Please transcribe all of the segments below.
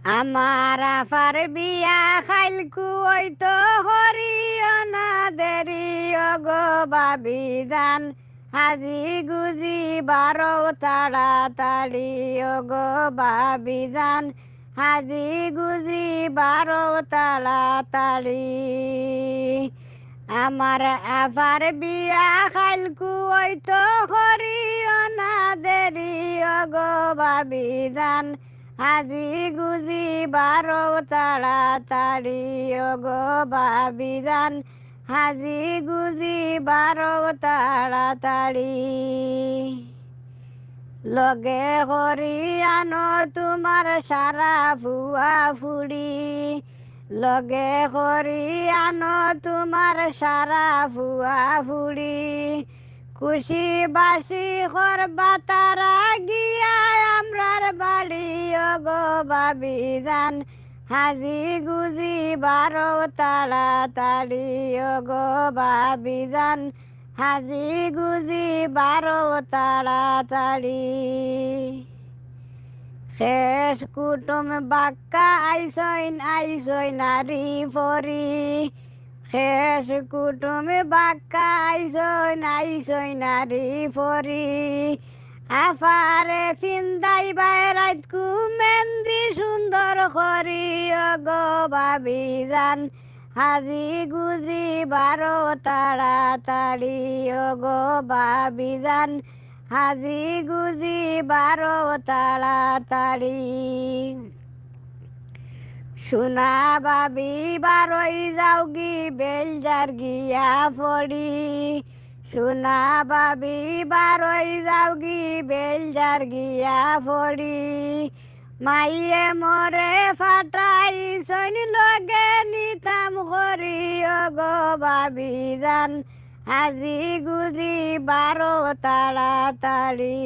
আমার আফার বিয়া খাইলকু ওইতো হরিও না দেরি গো বাবি জান হাজি গুজি বারো তাড়াতাড়ি গো বাবি জান হাজি গুজি বারো তাড়াতাড়ি আমার আফার বিয়া খাইলকু ওইতো হরিও না দেরি গো বাবি জান হাজি গুজি বারো তাড়াতাড়ি গো বাবি জান হাজি গুজি বারো তাড়াতাড়ি লগে হরি আনো তোমার সারা ফুয়া ফুড়ি লগে হরি আনো তোমার সারা ফুয়া ফুড়ি খুশি বাসি করবা তারা গিয়া আমরার বাড়ি গো বাবি জান হাজি গুজি বারো তাড়াতাড়ি গো বাবি জান হাজি গুজি বারো তাড়াতাড়ি শেষ কুটুম বাক্কা আইসই নারী ফরি শেষ কুটুম বাক্কা আইসই নারী ফরি আফারে ফিন্দাই বাইরাত কুমেন্দি সুন্দর করি গো বাবি জান হাজি গুজি বারো তাড়াতাড়ি গো বাবি জান হাজি গুজি বারো তাড়াতাড়ি সোনা বাবি বারোই যাওগি বেলজার গিয়া পড়ি সোনা বাবি বারোই যাওগি বেলজার গিয়া পড়ি মাইয়ে মরে ফাটাই সৈন লগে নিতাম করি গো বাবি জান হাজি গুজি বারো তাড়াতাড়ি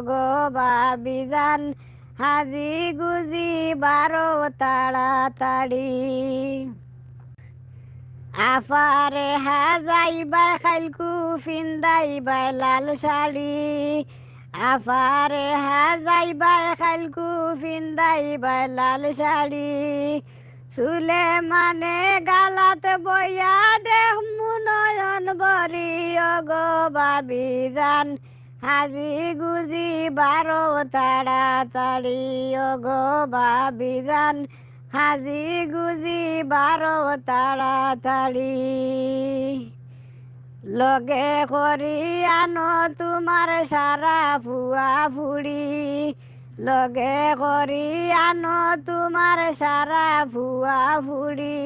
গো বাবি জান হাজি গুজি বারো তাড়াতাড়ি আফারে হাজাইবা খাইলকু ফিন্দাইবা লাল শাড়ি আফারে হাজাইবা খাইলকু ফিন্দাইবা লাল শাড়ি চুলে মানে গালাত বইয়া দেহ মুনয়ন বরি গো বাবি জান হাজি গুজি বারো তাড়াতাড়ি গো বাবি জান হাজি গুজি বারো তাড়াতাড়ি লগে করি আনো তোমার সারা ফুয়া ফুড়ি লগে করি আনো তোমার সারা ফুয়া ফুড়ি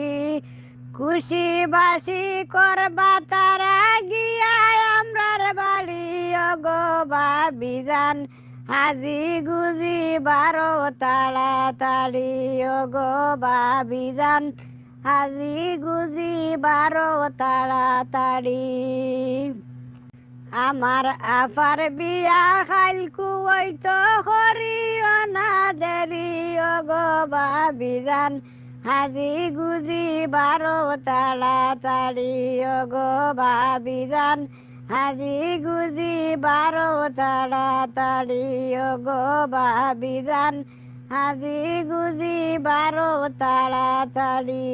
খুশি বাসি করবা তারা গিয়া আমরার বাড়ি গো বাবি জান হাজি গুজি বারো তাড়াতাড়ি গো বাবি জান হাজি গুজি বারো তাড়াতাড়ি আমার আফার বিয়া খাইলকু ওইতো হরিও না দেরি গো বাবি জান হাজি গুজি বারো তাড়াতাড়ি গো বাবি জান হাজি গুজি বারো তাড়াতাড়ি গো বাবি জান হাজি গুজি বারো তাড়াতাড়ি